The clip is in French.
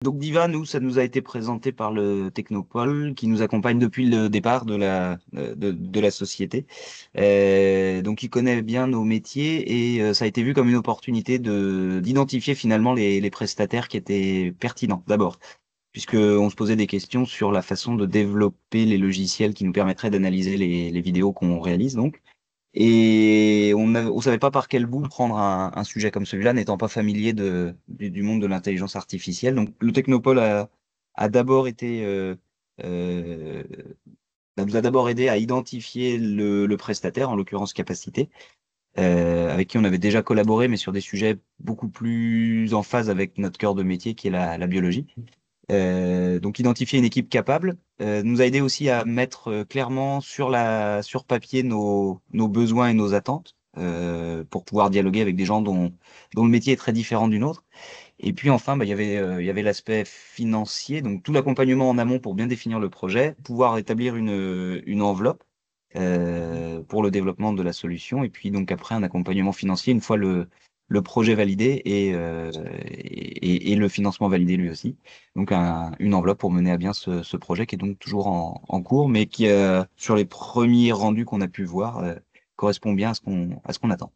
Donc Diva, nous, ça nous a été présenté par le Technopole, qui nous accompagne depuis le départ de la société. Donc il connaît bien nos métiers et ça a été vu comme une opportunité d'identifier finalement les prestataires qui étaient pertinents d'abord, puisque on se posait des questions sur la façon de développer les logiciels qui nous permettraient d'analyser les vidéos qu'on réalise donc. Et on savait pas par quel bout prendre un sujet comme celui-là, n'étant pas familier du monde de l'intelligence artificielle. Donc, le Technopole a d'abord été, euh, nous a d'abord aidé à identifier le prestataire, en l'occurrence Capacité, avec qui on avait déjà collaboré, mais sur des sujets beaucoup plus en phase avec notre cœur de métier, qui est la biologie. Donc identifier une équipe capable nous a aidé aussi à mettre clairement sur papier nos besoins et nos attentes pour pouvoir dialoguer avec des gens dont le métier est très différent du nôtre. Et puis enfin, bah, il y avait l'aspect financier, donc tout l'accompagnement en amont pour bien définir le projet, pouvoir établir une enveloppe pour le développement de la solution, et puis donc après un accompagnement financier une fois le projet validé et le financement validé lui aussi. Donc une enveloppe pour mener à bien ce projet qui est donc toujours en cours, mais qui sur les premiers rendus qu'on a pu voir correspond bien à ce qu'on attend.